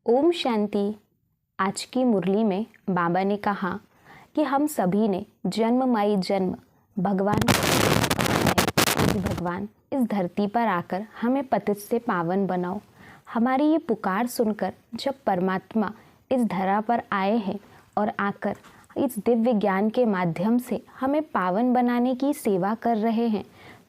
ओम शांति। आज की मुरली में बाबा ने कहा कि हम सभी ने जन्ममयी जन्म भगवान को कहा है कि भगवान इस धरती पर आकर हमें पतित से पावन बनाओ। हमारी ये पुकार सुनकर जब परमात्मा इस धरा पर आए हैं और आकर इस दिव्य ज्ञान के माध्यम से हमें पावन बनाने की सेवा कर रहे हैं,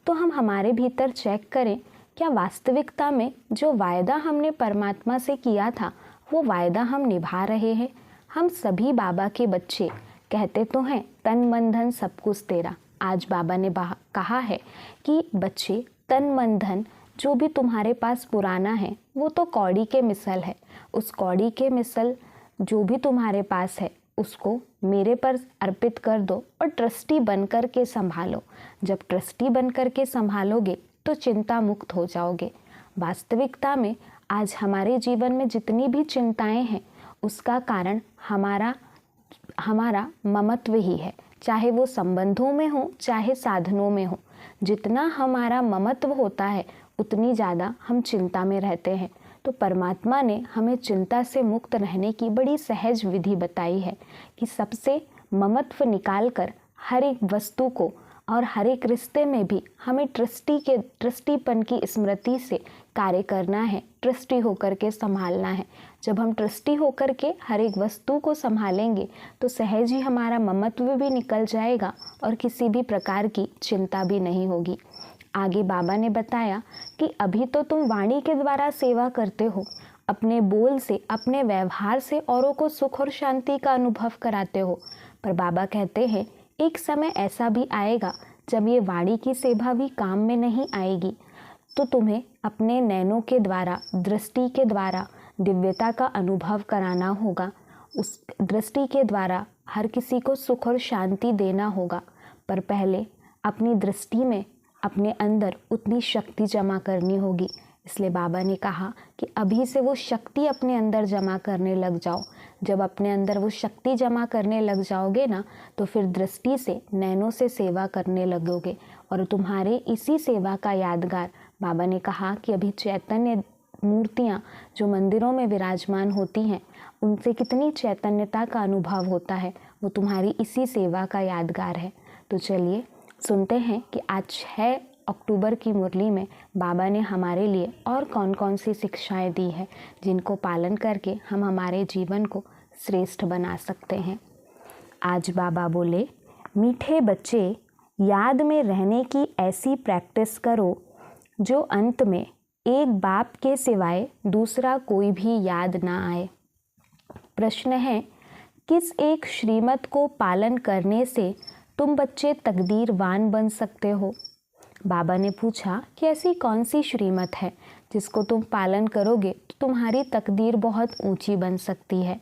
तो हम हमारे भीतर चेक करें, क्या वास्तविकता में जो वायदा हमने परमात्मा से किया था वो वायदा हम निभा रहे हैं। हम सभी बाबा के बच्चे, कहते तो हैं तन मन धन सब कुछ तेरा। आज बाबा ने कहा है कि बच्चे, तन मन धन जो भी तुम्हारे पास पुराना है वो तो कौड़ी के मिसल है। उस कौड़ी के मिसल जो भी तुम्हारे पास है उसको मेरे पर अर्पित कर दो और ट्रस्टी बन कर के संभालो। जब ट्रस्टी बन कर के संभालोगे तो चिंता मुक्त हो जाओगे। वास्तविकता में आज हमारे जीवन में जितनी भी चिंताएं हैं उसका कारण हमारा ममत्व ही है, चाहे वो संबंधों में हो चाहे साधनों में हो। जितना हमारा ममत्व होता है उतनी ज़्यादा हम चिंता में रहते हैं। तो परमात्मा ने हमें चिंता से मुक्त रहने की बड़ी सहज विधि बताई है कि सबसे ममत्व निकाल कर हर एक वस्तु को और हर एक रिश्ते में भी हमें ट्रस्टीपन की स्मृति से कार्य करना है, ट्रस्टी होकर के संभालना है। जब हम ट्रस्टी होकर के हर एक वस्तु को संभालेंगे तो सहज ही हमारा ममत्व भी निकल जाएगा और किसी भी प्रकार की चिंता भी नहीं होगी। आगे बाबा ने बताया कि अभी तो तुम वाणी के द्वारा सेवा करते हो, अपने बोल से, अपने व्यवहार से औरों को सुख और शांति का अनुभव कराते हो। पर बाबा कहते हैं एक समय ऐसा भी आएगा जब ये वाणी की सेवा भी काम में नहीं आएगी, तो तुम्हें अपने नैनों के द्वारा, दृष्टि के द्वारा दिव्यता का अनुभव कराना होगा। उस दृष्टि के द्वारा हर किसी को सुख और शांति देना होगा। पर पहले अपनी दृष्टि में, अपने अंदर उतनी शक्ति जमा करनी होगी। इसलिए बाबा ने कहा कि अभी से वो शक्ति अपने अंदर जमा करने लग जाओ। जब अपने अंदर वो शक्ति जमा करने लग जाओगे ना, तो फिर दृष्टि से, नैनों से सेवा करने लगोगे। और तुम्हारे इसी सेवा का यादगार बाबा ने कहा कि अभी चैतन्य मूर्तियाँ जो मंदिरों में विराजमान होती हैं, उनसे कितनी चैतन्यता का अनुभव होता है, वो तुम्हारी इसी सेवा का यादगार है। तो चलिए सुनते हैं कि आज 6 अक्टूबर की मुरली में बाबा ने हमारे लिए और कौन कौन सी शिक्षाएं दी है, जिनको पालन करके हम हमारे जीवन को श्रेष्ठ बना सकते हैं। आज बाबा बोले, मीठे बच्चे, याद में रहने की ऐसी प्रैक्टिस करो जो अंत में एक बाप के सिवाय दूसरा कोई भी याद ना आए। प्रश्न है, किस एक श्रीमत को पालन करने से तुम बच्चे तकदीरवान बन सकते हो? बाबा ने पूछा कि ऐसी कौन सी श्रीमत है जिसको तुम पालन करोगे तो तुम्हारी तकदीर बहुत ऊंची बन सकती है?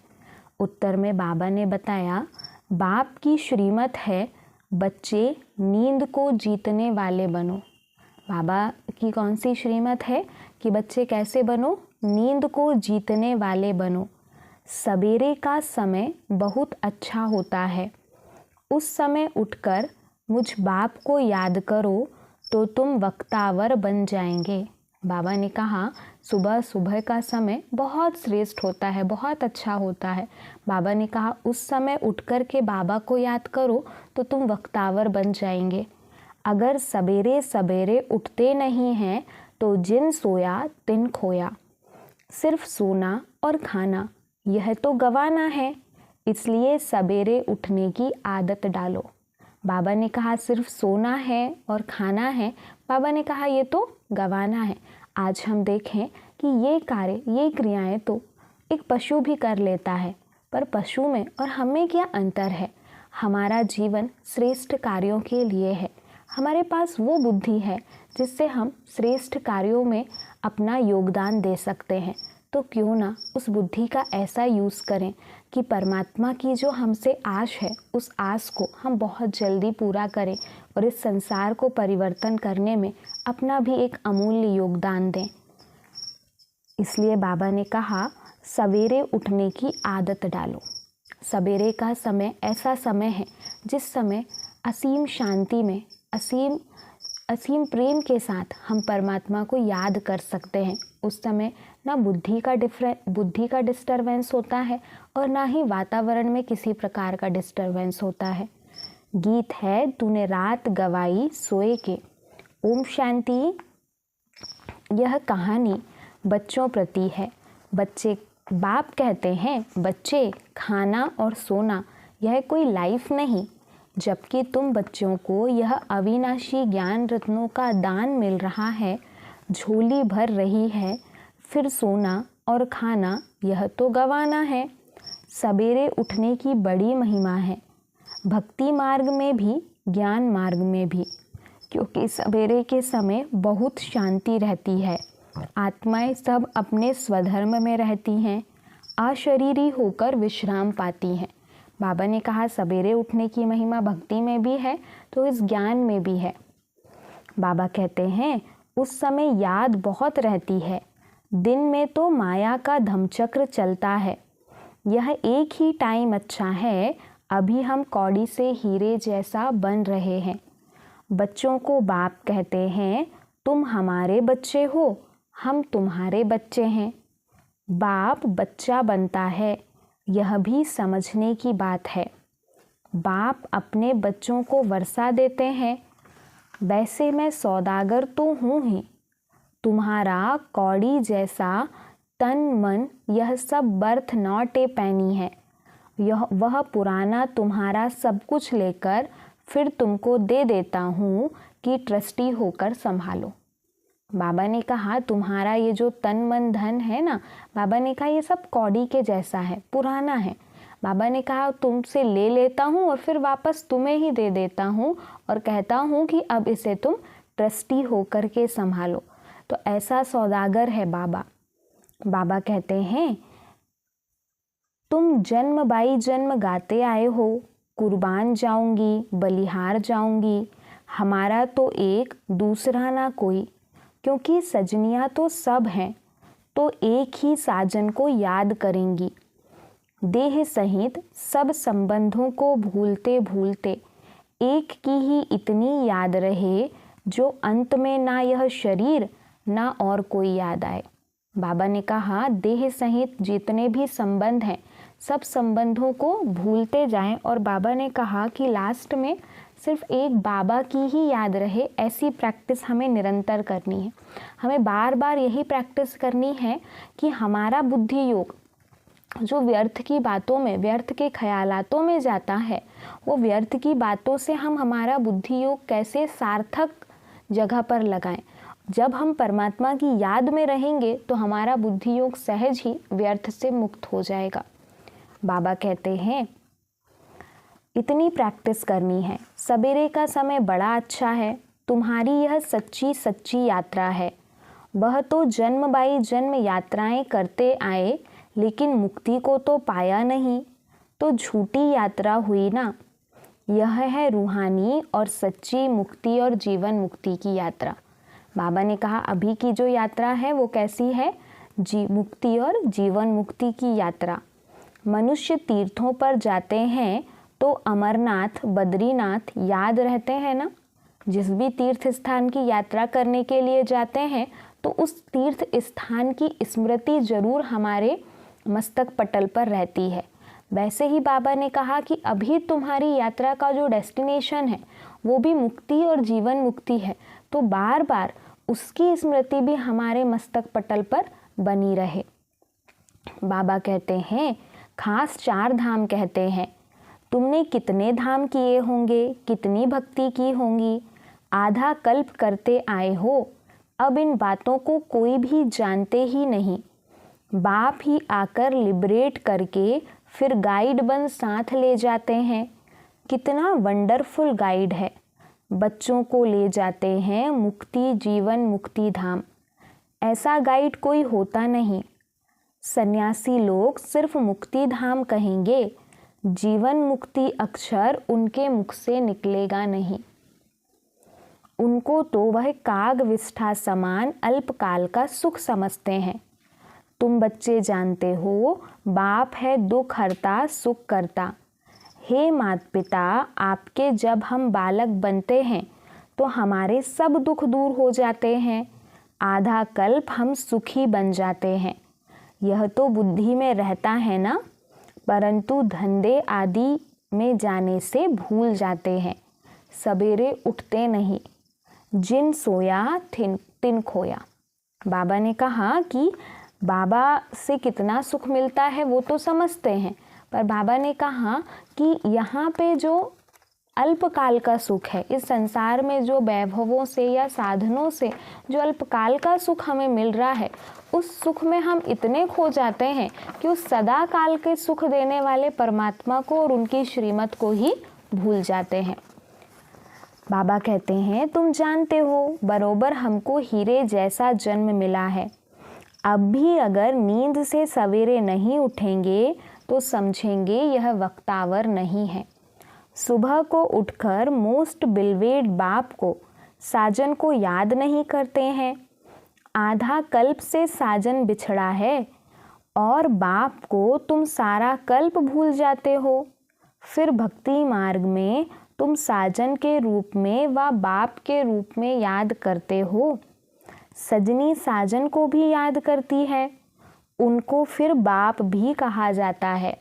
उत्तर में बाबा ने बताया, बाप की श्रीमत है, बच्चे नींद को जीतने वाले बनो। बाबा की कौन सी श्रीमत है कि बच्चे कैसे बनो? नींद को जीतने वाले बनो। सवेरे का समय बहुत अच्छा होता है, उस समय उठकर मुझ बाप को याद करो तो तुम वक्तावर बन जाएंगे। बाबा ने कहा सुबह सुबह का समय बहुत श्रेष्ठ होता है, बहुत अच्छा होता है। बाबा ने कहा उस समय उठ कर के बाबा को याद करो तो तुम वक्तावर बन जाएंगे। अगर सवेरे सवेरे उठते नहीं हैं तो जिन सोया तिन खोया। सिर्फ सोना और खाना यह तो गंवाना है, इसलिए सवेरे उठने की आदत डालो। बाबा ने कहा सिर्फ सोना है और खाना है, बाबा ने कहा ये तो गंवाना है। आज हम देखें कि ये कार्य, ये क्रियाएं तो एक पशु भी कर लेता है, पर पशु में और हमें क्या अंतर है? हमारा जीवन श्रेष्ठ कार्यों के लिए है। हमारे पास वो बुद्धि है जिससे हम श्रेष्ठ कार्यों में अपना योगदान दे सकते हैं। तो क्यों ना उस बुद्धि का ऐसा यूज़ करें कि परमात्मा की जो हमसे आश है, उस आस को हम बहुत जल्दी पूरा करें और इस संसार को परिवर्तन करने में अपना भी एक अमूल्य योगदान दें। इसलिए बाबा ने कहा सवेरे उठने की आदत डालो। सवेरे का समय ऐसा समय है जिस समय असीम शांति में, असीम प्रेम के साथ हम परमात्मा को याद कर सकते हैं। उस समय ना बुद्धि का डिस्टरबेंस होता है और ना ही वातावरण में किसी प्रकार का डिस्टरबेंस होता है। गीत है तूने रात गवाई सोए के। ओम शांति। यह कहानी बच्चों प्रति है। बच्चे बाप कहते हैं, बच्चे खाना और सोना यह कोई लाइफ नहीं, जबकि तुम बच्चों को यह अविनाशी ज्ञान रत्नों का दान मिल रहा है, झोली भर रही है, फिर सोना और खाना यह तो गवाना है। सवेरे उठने की बड़ी महिमा है, भक्ति मार्ग में भी ज्ञान मार्ग में भी, क्योंकि सवेरे के समय बहुत शांति रहती है। आत्माएं सब अपने स्वधर्म में रहती हैं, अशरीरी होकर विश्राम पाती हैं। बाबा ने कहा सवेरे उठने की महिमा भक्ति में भी है तो इस ज्ञान में भी है। बाबा कहते हैं उस समय याद बहुत रहती है, दिन में तो माया का धमचक्र चलता है। यह एक ही टाइम अच्छा है, अभी हम कौड़ी से हीरे जैसा बन रहे हैं। बच्चों को बाप कहते हैं तुम हमारे बच्चे हो, हम तुम्हारे बच्चे हैं। बाप बच्चा बनता है, यह भी समझने की बात है। बाप अपने बच्चों को वर्षा देते हैं। वैसे मैं सौदागर तो हूँ ही, तुम्हारा कौड़ी जैसा तन मन यह सब बर्थ नॉट ए पैनी है। वह पुराना तुम्हारा सब कुछ लेकर फिर तुमको दे देता हूँ कि ट्रस्टी होकर संभालो। बाबा ने कहा तुम्हारा ये जो तन मन धन है ना, बाबा ने कहा ये सब कौड़ी के जैसा है, पुराना है। बाबा ने कहा तुमसे ले लेता हूँ और फिर वापस तुम्हें ही दे देता हूँ और कहता हूँ कि अब इसे तुम ट्रस्टी होकर के संभालो। तो ऐसा सौदागर है बाबा। बाबा कहते हैं तुम जन्म बाई जन्म गाते आए हो, कुर्बान जाऊंगी, बलिहार जाऊंगी, हमारा तो एक दूसरा ना कोई, क्योंकि सजनियाँ तो सब हैं, तो एक ही साजन को याद करेंगी। देह सहित सब संबंधों को भूलते भूलते एक की ही इतनी याद रहे, जो अंत में ना यह शरीर ना और कोई याद आए। बाबा ने कहा देह सहित जितने भी संबंध हैं, सब संबंधों को भूलते जाएं, और बाबा ने कहा कि लास्ट में सिर्फ एक बाबा की ही याद रहे, ऐसी प्रैक्टिस हमें निरंतर करनी है। हमें बार बार यही प्रैक्टिस करनी है कि हमारा बुद्धि योग जो व्यर्थ की बातों में, व्यर्थ के ख्यालातों में जाता है, वो व्यर्थ की बातों से हम हमारा बुद्धि योग कैसे सार्थक जगह पर लगाएं। जब हम परमात्मा की याद में रहेंगे तो हमारा बुद्धि योग सहज ही व्यर्थ से मुक्त हो जाएगा। बाबा कहते हैं इतनी प्रैक्टिस करनी है। सवेरे का समय बड़ा अच्छा है, तुम्हारी यह सच्ची सच्ची यात्रा है। वह तो जन्म बाई जन्म यात्राएं करते आए, लेकिन मुक्ति को तो पाया नहीं, तो झूठी यात्रा हुई ना। यह है रूहानी और सच्ची मुक्ति और जीवन मुक्ति की यात्रा। बाबा ने कहा अभी की जो यात्रा है वो कैसी है? मुक्ति और जीवन मुक्ति की यात्रा। मनुष्य तीर्थों पर जाते हैं तो अमरनाथ, बद्रीनाथ याद रहते हैं ना। जिस भी तीर्थ स्थान की यात्रा करने के लिए जाते हैं तो उस तीर्थ स्थान की स्मृति जरूर हमारे मस्तक पटल पर रहती है। वैसे ही बाबा ने कहा कि अभी तुम्हारी यात्रा का जो डेस्टिनेशन है वो भी मुक्ति और जीवन मुक्ति है, तो बार बार उसकी स्मृति भी हमारे मस्तक पटल पर बनी रहे। बाबा कहते हैं खास 4 धाम कहते हैं। तुमने कितने धाम किए होंगे, कितनी भक्ति की होंगी, आधा कल्प करते आए हो, अब इन बातों को कोई भी जानते ही नहीं। बाप ही आकर लिबरेट करके फिर गाइड बन साथ ले जाते हैं। कितना वंडरफुल गाइड है। बच्चों को ले जाते हैं मुक्ति जीवन मुक्ति धाम। ऐसा गाइड कोई होता नहीं। सन्यासी लोग सिर्फ मुक्ति धाम कहेंगे, जीवन मुक्ति अक्षर उनके मुख से निकलेगा नहीं। उनको तो वह काग विष्ठा समान अल्पकाल का सुख समझते हैं। तुम बच्चे जानते हो बाप है दुख हरता सुख करता। हे माता पिता, आपके जब हम बालक बनते हैं तो हमारे सब दुख दूर हो जाते हैं। आधा कल्प हम सुखी बन जाते हैं। यह तो बुद्धि में रहता है ना, परंतु धंधे आदि में जाने से भूल जाते हैं। सवेरे उठते नहीं, जिन सोया तिन खोया। बाबा ने कहा कि बाबा से कितना सुख मिलता है वो तो समझते हैं, पर बाबा ने कहा कि यहाँ पे जो अल्पकाल का सुख है, इस संसार में जो वैभवों से या साधनों से जो अल्पकाल का सुख हमें मिल रहा है, उस सुख में हम इतने खो जाते हैं कि उस सदा काल के सुख देने वाले परमात्मा को और उनकी श्रीमत को ही भूल जाते हैं। बाबा कहते हैं, तुम जानते हो बरोबर हमको हीरे जैसा जन्म मिला है। अब भी अगर नींद से सवेरे नहीं उठेंगे तो समझेंगे यह वक्तावर नहीं है। सुबह को उठकर मोस्ट बिलवेड बाप को, साजन को याद नहीं करते हैं। आधा कल्प से साजन बिछड़ा है और बाप को तुम सारा कल्प भूल जाते हो। फिर भक्ति मार्ग में तुम साजन के रूप में व बाप के रूप में याद करते हो। सजनी साजन को भी याद करती है, उनको फिर बाप भी कहा जाता है।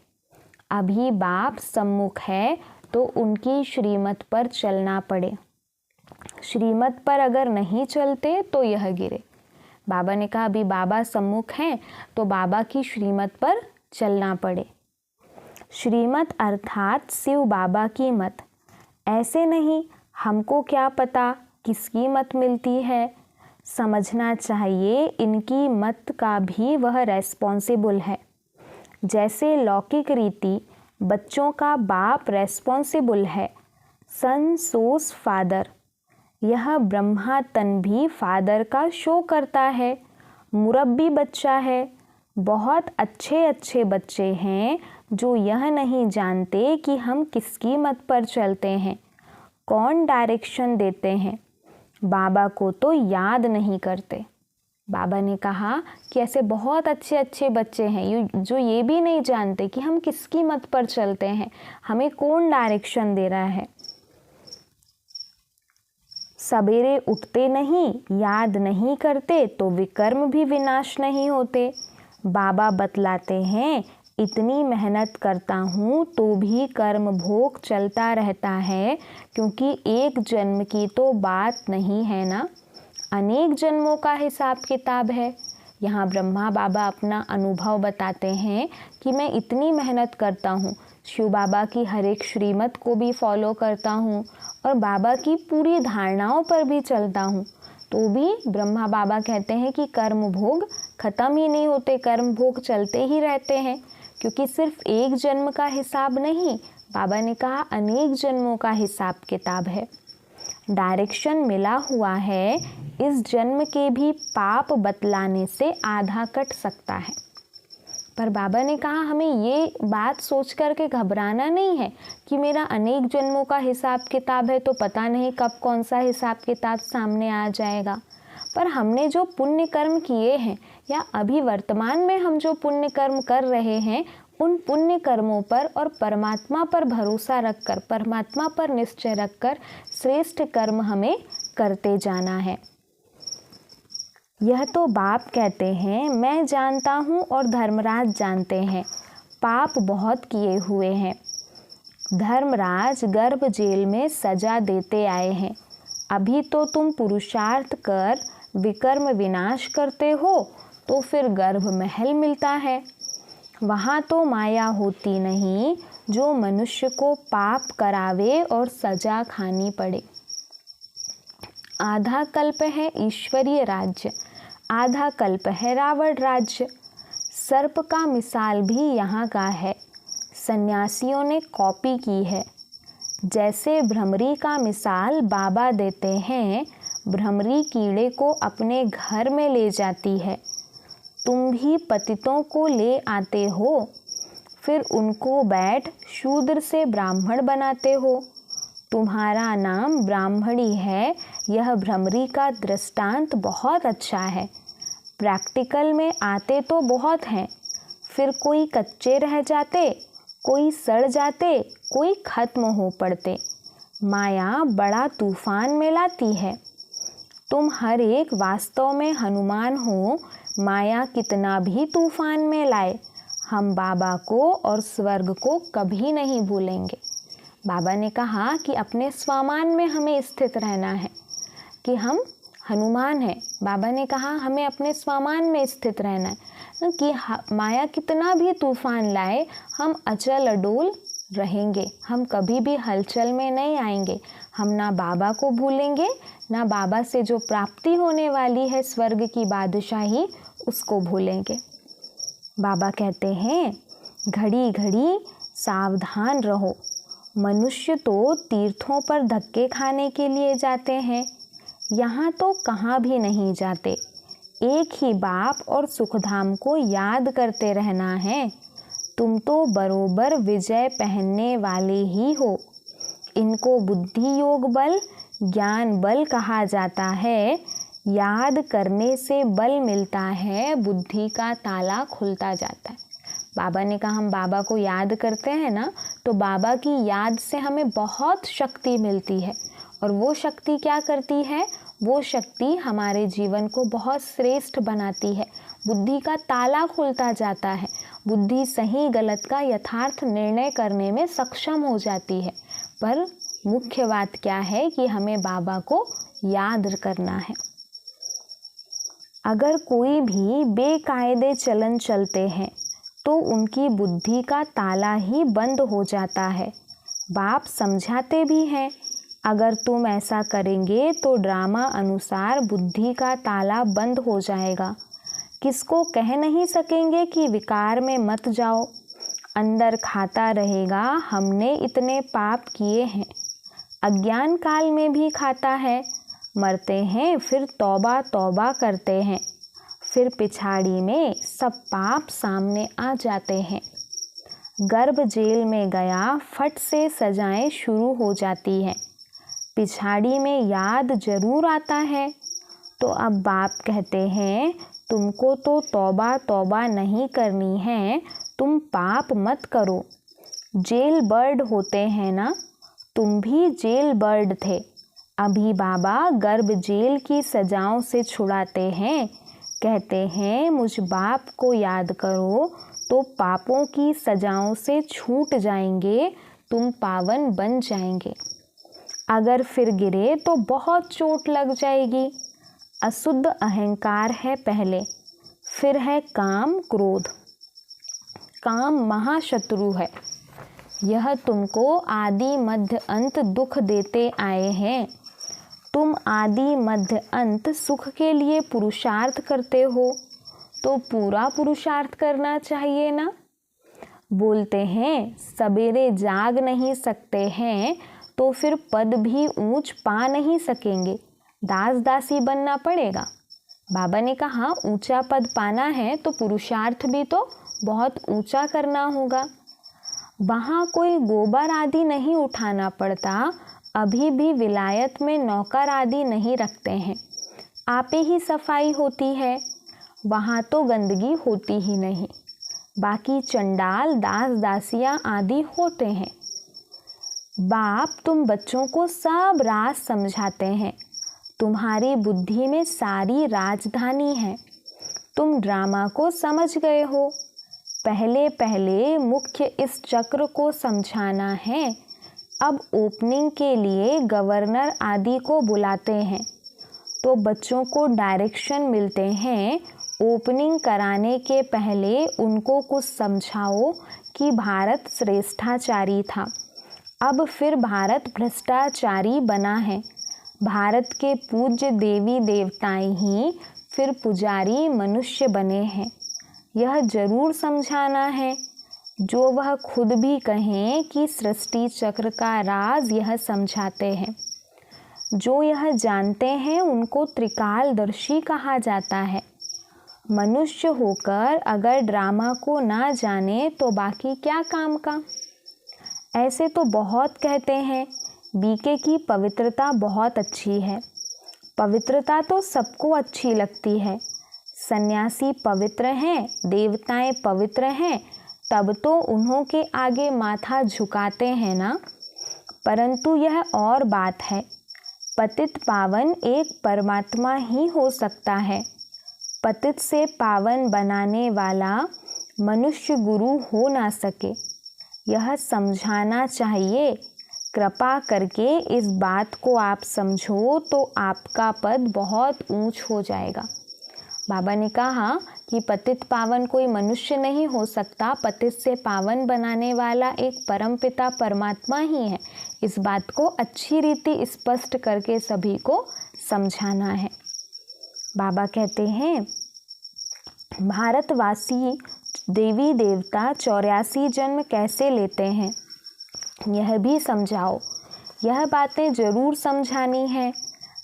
अभी बाप सम्मुख है तो उनकी श्रीमत पर चलना पड़े। श्रीमत पर अगर नहीं चलते तो यह गिरे। बाबा ने कहा अभी बाबा सम्मुख हैं तो बाबा की श्रीमत पर चलना पड़े। श्रीमत अर्थात शिव बाबा की मत। ऐसे नहीं हमको क्या पता किसकी मत मिलती है, समझना चाहिए इनकी मत का भी वह रेस्पॉन्सिबल है। जैसे लौकिक रीति बच्चों का बाप रेस्पॉन्सिबल है, सन सोस फादर, यह ब्रह्मा तन भी फादर का शो करता है। मुरब्बी बच्चा है। बहुत अच्छे अच्छे बच्चे हैं जो यह नहीं जानते कि हम किसकी मत पर चलते हैं, कौन डायरेक्शन देते हैं, बाबा को तो याद नहीं करते। बाबा ने कहा कि ऐसे बहुत अच्छे अच्छे बच्चे हैं जो ये भी नहीं जानते कि हम किसकी मत पर चलते हैं, हमें कौन डायरेक्शन दे रहा है। सवेरे उठते नहीं, याद नहीं करते तो विकर्म भी विनाश नहीं होते। बाबा बतलाते हैं इतनी मेहनत करता हूँ तो भी कर्म भोग चलता रहता है, क्योंकि एक जन्म की तो बात नहीं है ना, अनेक जन्मों का हिसाब किताब है। यहाँ ब्रह्मा बाबा अपना अनुभव बताते हैं कि मैं इतनी मेहनत करता हूँ, शिव बाबा की हर एक श्रीमत को भी फॉलो करता हूँ और बाबा की पूरी धारणाओं पर भी चलता हूँ, तो भी ब्रह्मा बाबा कहते हैं कि कर्म भोग खत्म ही नहीं होते, कर्म भोग चलते ही रहते हैं, क्योंकि सिर्फ एक जन्म का हिसाब नहीं, बाबा ने कहा अनेक जन्मों का हिसाब किताब है। डायरेक्शन मिला हुआ है, इस जन्म के भी पाप बतलाने से आधा कट सकता है। पर बाबा ने कहा हमें ये बात सोच कर के घबराना नहीं है कि मेरा अनेक जन्मों का हिसाब किताब है तो पता नहीं कब कौन सा हिसाब किताब सामने आ जाएगा। पर हमने जो पुण्य कर्म किए हैं या अभी वर्तमान में हम जो पुण्य कर्म कर रहे हैं, उन पुण्य कर्मों पर और परमात्मा पर भरोसा रखकर, परमात्मा पर निश्चय रखकर श्रेष्ठ कर्म हमें करते जाना है। यह तो बाप कहते हैं, मैं जानता हूँ और धर्मराज जानते हैं, पाप बहुत किए हुए हैं। धर्मराज गर्भ जेल में सजा देते आए हैं। अभी तो तुम पुरुषार्थ कर विकर्म विनाश करते हो तो फिर गर्भ महल मिलता है। वहाँ तो माया होती नहीं जो मनुष्य को पाप करावे और सजा खानी पड़े। आधा कल्प है ईश्वरीय राज्य, आधा कल्प है रावण राज्य। सर्प का मिसाल भी यहाँ का है, सन्यासियों ने कॉपी की है। जैसे भ्रमरी का मिसाल बाबा देते हैं, भ्रमरी कीड़े को अपने घर में ले जाती है। तुम भी पतितों को ले आते हो, फिर उनको बैठ शूद्र से ब्राह्मण बनाते हो। तुम्हारा नाम ब्राह्मणी है, यह भ्रमरी का दृष्टांत बहुत अच्छा है। प्रैक्टिकल में आते तो बहुत हैं, फिर कोई कच्चे रह जाते, कोई सड़ जाते, कोई खत्म हो पड़ते। माया बड़ा तूफान में लाती है। तुम हर एक वास्तव में हनुमान हो, माया कितना भी तूफान में लाए, हम बाबा को और स्वर्ग को कभी नहीं भूलेंगे। बाबा ने कहा कि अपने स्वामान में हमें स्थित रहना है, कि हम हनुमान हैं। बाबा ने कहा हमें अपने स्वामान में स्थित रहना है, कि माया कितना भी तूफान लाए हम अचल अडोल रहेंगे, हम कभी भी हलचल में नहीं आएंगे। हम ना बाबा को भूलेंगे, ना बाबा से जो प्राप्ति होने वाली है स्वर्ग की बादशाही, उसको भूलेंगे। बाबा कहते हैं, घड़ी घड़ी सावधान रहो। मनुष्य तो तीर्थों पर धक्के खाने के लिए जाते हैं, यहाँ तो कहाँ भी नहीं जाते। एक ही बाप और सुखधाम को याद करते रहना है। तुम तो बरोबर विजय पहनने वाले ही हो। इनको बुद्धि योग बल, ज्ञान बल कहा जाता है। याद करने से बल मिलता है, बुद्धि का ताला खुलता जाता है। बाबा ने कहा हम बाबा को याद करते हैं ना, तो बाबा की याद से हमें बहुत शक्ति मिलती है। और वो शक्ति क्या करती है? वो शक्ति हमारे जीवन को बहुत श्रेष्ठ बनाती है। बुद्धि का ताला खुलता जाता है। बुद्धि सही गलत का यथार्थ निर्णय करने में सक्षम हो जाती है। पर मुख्य बात क्या है कि हमें बाबा को याद करना है। अगर कोई भी बेकायदे चलन चलते हैं तो उनकी बुद्धि का ताला ही बंद हो जाता है। बाप समझाते भी हैं, अगर तुम ऐसा करेंगे तो ड्रामा अनुसार बुद्धि का ताला बंद हो जाएगा। किसको कह नहीं सकेंगे कि विकार में मत जाओ। अंदर खाता रहेगा, हमने इतने पाप किए हैं। अज्ञान काल में भी खाता है। मरते हैं फिर तौबा तौबा करते हैं, फिर पिछाड़ी में सब पाप सामने आ जाते हैं। गर्भ जेल में गया, फट से सजाएं शुरू हो जाती हैं। पिछाड़ी में याद जरूर आता है। तो अब बाप कहते हैं, तुमको तो तौबा तौबा नहीं करनी है, तुम पाप मत करो। जेल बर्ड होते हैं ना, तुम भी जेल बर्ड थे। अभी बाबा गर्भ जेल की सजाओं से छुड़ाते हैं। कहते हैं मुझ बाप को याद करो तो पापों की सजाओं से छूट जाएंगे, तुम पावन बन जाएंगे। अगर फिर गिरे तो बहुत चोट लग जाएगी। अशुद्ध अहंकार है पहले, फिर है काम क्रोध। काम महाशत्रु है। यह तुमको आदि मध्य अंत दुख देते आए हैं। तुम आदि मध्य अंत सुख के लिए पुरुषार्थ करते हो, तो पूरा पुरुषार्थ करना चाहिए ना। बोलते हैं सवेरे जाग नहीं सकते हैं तो फिर पद भी ऊंच पा नहीं सकेंगे, दास दासी बनना पड़ेगा। बाबा ने कहा ऊंचा पद पाना है तो पुरुषार्थ भी तो बहुत ऊंचा करना होगा। वहाँ कोई गोबर आदि नहीं उठाना पड़ता। अभी भी विलायत में नौकर आदि नहीं रखते हैं, आपे ही सफाई होती है। वहाँ तो गंदगी होती ही नहीं। बाकी चंडाल दास दासियाँ आदि होते हैं। बाप तुम बच्चों को सब राज समझाते हैं। तुम्हारी बुद्धि में सारी राजधानी है। तुम ड्रामा को समझ गए हो। पहले पहले मुख्य इस चक्र को समझाना है। अब ओपनिंग के लिए गवर्नर आदि को बुलाते हैं तो बच्चों को डायरेक्शन मिलते हैं। ओपनिंग कराने के पहले उनको कुछ समझाओ कि भारत श्रेष्ठाचारी था, अब फिर भारत भ्रष्टाचारी बना है। भारत के पूज्य देवी देवताएं ही फिर पुजारी मनुष्य बने हैं। यह जरूर समझाना है। जो वह खुद भी कहें कि सृष्टि चक्र का राज यह समझाते हैं। जो यह जानते हैं उनको त्रिकालदर्शी कहा जाता है। मनुष्य होकर अगर ड्रामा को ना जाने तो बाकी क्या काम का। ऐसे तो बहुत कहते हैं बीके की पवित्रता बहुत अच्छी है। पवित्रता तो सबको अच्छी लगती है। सन्यासी पवित्र हैं, देवताएं पवित्र हैं, तब तो उन्हों के आगे माथा झुकाते हैं ना। परंतु यह और बात है। पतित पावन एक परमात्मा ही हो सकता है। पतित से पावन बनाने वाला मनुष्य गुरु हो ना सके, यह समझाना चाहिए। कृपा करके इस बात को आप समझो तो आपका पद बहुत ऊंच हो जाएगा। बाबा ने कहा कि पतित पावन कोई मनुष्य नहीं हो सकता, पतित से पावन बनाने वाला एक परमपिता परमात्मा ही है। इस बात को अच्छी रीति स्पष्ट करके सभी को समझाना है। बाबा कहते हैं, भारतवासी देवी देवता 84 जन्म कैसे लेते हैं, यह भी समझाओ। यह बातें जरूर समझानी है।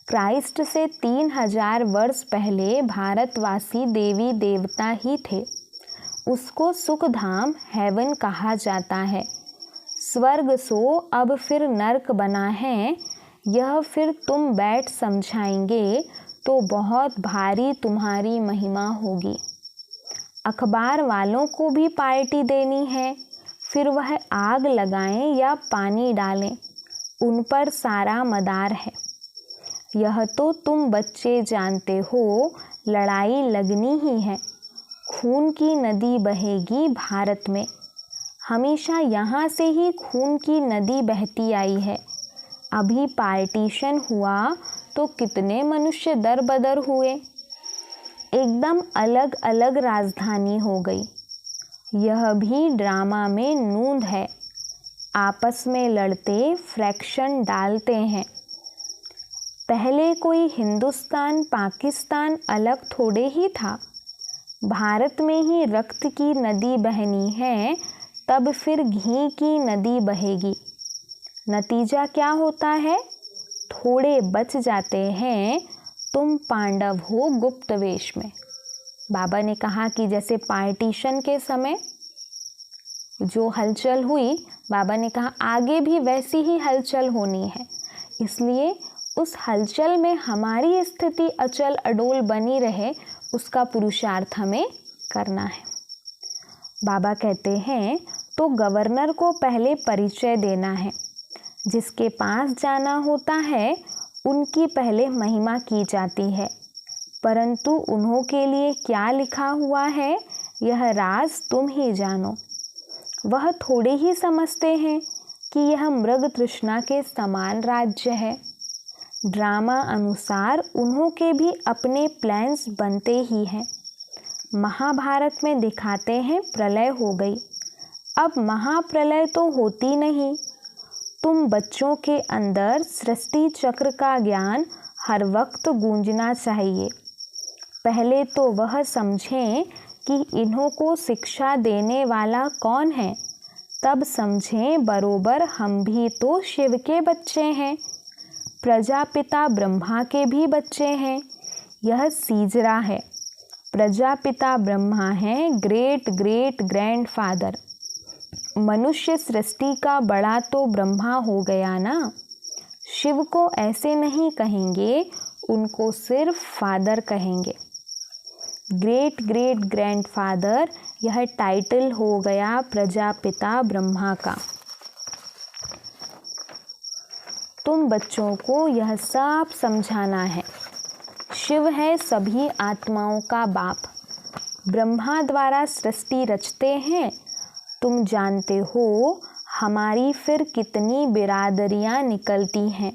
क्राइस्ट से 3000 वर्ष पहले भारतवासी देवी देवता ही थे। उसको सुखधाम हेवन कहा जाता है। स्वर्ग सो अब फिर नर्क बना है, यह फिर तुम बैठ समझाएंगे तो बहुत भारी तुम्हारी महिमा होगी। अखबार वालों को भी पार्टी देनी है, फिर वह आग लगाएं या पानी डालें, उन पर सारा मदार है। यह तो तुम बच्चे जानते हो, लड़ाई लगनी ही है। खून की नदी बहेगी भारत में, हमेशा यहाँ से ही खून की नदी बहती आई है। अभी पार्टीशन हुआ तो कितने मनुष्य दर बदर हुए, एकदम अलग अलग राजधानी हो गई। यह भी ड्रामा में नूंद है, आपस में लड़ते फ्रैक्शन डालते हैं। पहले कोई हिंदुस्तान पाकिस्तान अलग थोड़े ही था, भारत में ही रक्त की नदी बहनी है, तब फिर घी की नदी बहेगी। नतीजा क्या होता है, थोड़े बच जाते हैं, तुम पांडव हो गुप्त वेश में। बाबा ने कहा कि जैसे पार्टीशन के समय जो हलचल हुई, बाबा ने कहा आगे भी वैसी ही हलचल होनी है, इसलिए उस हलचल में हमारी स्थिति अचल अडोल बनी रहे, उसका पुरुषार्थ हमें करना है। बाबा कहते हैं, तो गवर्नर को पहले परिचय देना है। जिसके पास जाना होता है उनकी पहले महिमा की जाती है, परंतु उन्हों के लिए क्या लिखा हुआ है यह राज तुम ही जानो। वह थोड़े ही समझते हैं कि यह मृग तृष्णा के समान राज्य है। ड्रामा अनुसार उन्हों के भी अपने प्लान्स बनते ही हैं। महाभारत में दिखाते हैं प्रलय हो गई, अब महाप्रलय तो होती नहीं। तुम बच्चों के अंदर सृष्टि चक्र का ज्ञान हर वक्त गूंजना चाहिए। पहले तो वह समझें कि इन्हों को शिक्षा देने वाला कौन है, तब समझें बरोबर हम भी तो शिव के बच्चे हैं, प्रजापिता ब्रह्मा के भी बच्चे हैं। यह सीजरा है, प्रजापिता ब्रह्मा है, ग्रेट ग्रेट ग्रैंडफादर। मनुष्य सृष्टि का बड़ा तो ब्रह्मा हो गया ना। शिव को ऐसे नहीं कहेंगे, उनको सिर्फ फादर कहेंगे। ग्रेट ग्रेट ग्रैंडफादर यह टाइटल हो गया प्रजापिता ब्रह्मा का। तुम बच्चों को यह सब समझाना है। शिव है सभी आत्माओं का बाप, ब्रह्मा द्वारा सृष्टि रचते हैं। तुम जानते हो हमारी फिर कितनी बिरादरियां निकलती हैं।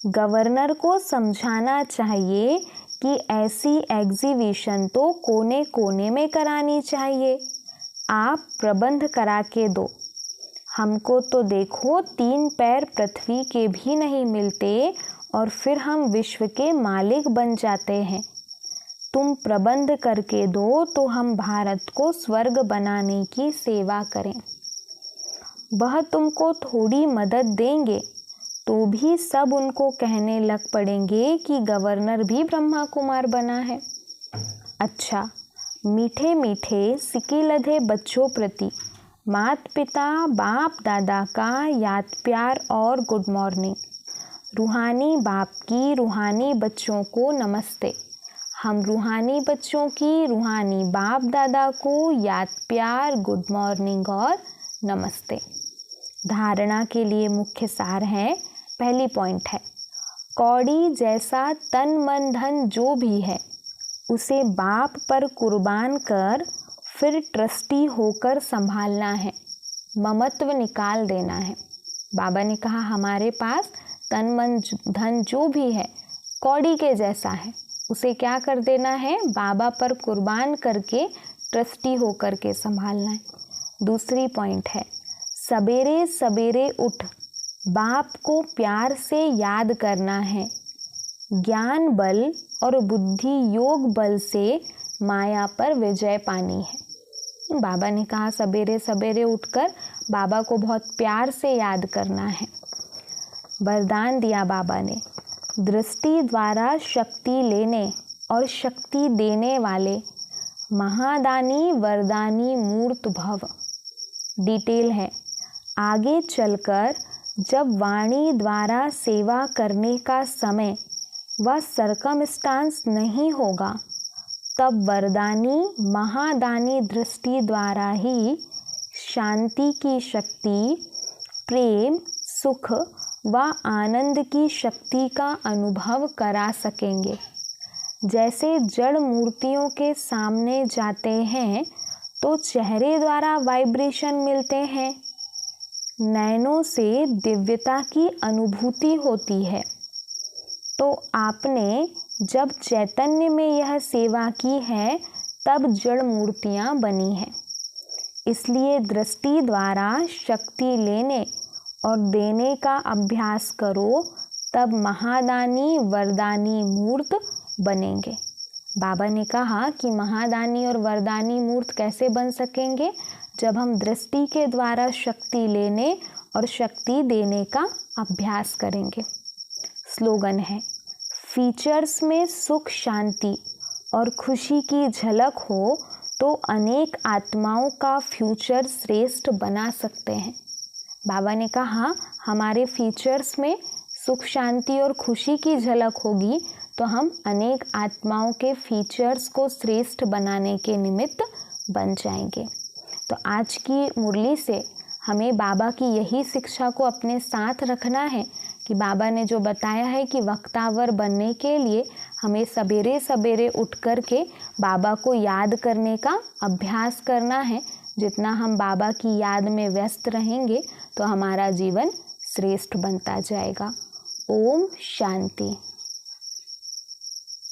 गवर्नर को समझाना चाहिए कि ऐसी एग्जीबिशन तो कोने कोने में करानी चाहिए, आप प्रबंध करा के दो। हमको तो देखो 3 पैर पृथ्वी के भी नहीं मिलते और फिर हम विश्व के मालिक बन जाते हैं। तुम प्रबंध करके दो तो हम भारत को स्वर्ग बनाने की सेवा करें। वह तुमको थोड़ी मदद देंगे तो भी सब उनको कहने लग पड़ेंगे कि गवर्नर भी ब्रह्मा कुमार बना है। अच्छा, मीठे मीठे सिके लधे बच्चों प्रति मात पिता बाप दादा का याद प्यार और गुड मॉर्निंग। रूहानी बाप की रूहानी बच्चों को नमस्ते। हम रूहानी बच्चों की रूहानी बाप दादा को याद प्यार गुड मॉर्निंग और नमस्ते। धारणा के लिए मुख्य सार है, पहली पॉइंट है, कौड़ी जैसा तन मन धन जो भी है उसे बाप पर कुर्बान कर फिर ट्रस्टी होकर संभालना है, ममत्व निकाल देना है। बाबा ने कहा हमारे पास तन मन धन जो भी है कौड़ी के जैसा है, उसे क्या कर देना है, बाबा पर कुर्बान करके ट्रस्टी होकर के संभालना है। दूसरी पॉइंट है सवेरे सवेरे उठ बाप को प्यार से याद करना है, ज्ञान बल और बुद्धि योग बल से माया पर विजय पानी है। बाबा ने कहा सवेरे सवेरे उठकर बाबा को बहुत प्यार से याद करना है। वरदान दिया बाबा ने, दृष्टि द्वारा शक्ति लेने और शक्ति देने वाले महादानी वरदानी मूर्त भव। डिटेल है, आगे चलकर जब वाणी द्वारा सेवा करने का समय व सरकमस्टांस नहीं होगा तब वरदानी महादानी दृष्टि द्वारा ही शांति की शक्ति, प्रेम, सुख व आनंद की शक्ति का अनुभव करा सकेंगे। जैसे जड़ मूर्तियों के सामने जाते हैं तो चेहरे द्वारा वाइब्रेशन मिलते हैं, नैनों से दिव्यता की अनुभूति होती है। तो आपने जब चैतन्य में यह सेवा की है तब जड़ मूर्तियां बनी हैं। इसलिए दृष्टि द्वारा शक्ति लेने और देने का अभ्यास करो, तब महादानी वरदानी मूर्त बनेंगे। बाबा ने कहा कि महादानी और वरदानी मूर्त कैसे बन सकेंगे, जब हम दृष्टि के द्वारा शक्ति लेने और शक्ति देने का अभ्यास करेंगे। स्लोगन है, फीचर्स में सुख शांति और खुशी की झलक हो तो अनेक आत्माओं का फ्यूचर श्रेष्ठ बना सकते हैं। बाबा ने कहा हमारे फीचर्स में सुख शांति और खुशी की झलक होगी तो हम अनेक आत्माओं के फीचर्स को श्रेष्ठ बनाने के निमित्त बन जाएंगे। तो आज की मुरली से हमें बाबा की यही शिक्षा को अपने साथ रखना है कि बाबा ने जो बताया है कि वक्तावर बनने के लिए हमें सवेरे सवेरे उठ कर के बाबा को याद करने का अभ्यास करना है। जितना हम बाबा की याद में व्यस्त रहेंगे तो हमारा जीवन श्रेष्ठ बनता जाएगा। ओम शांति।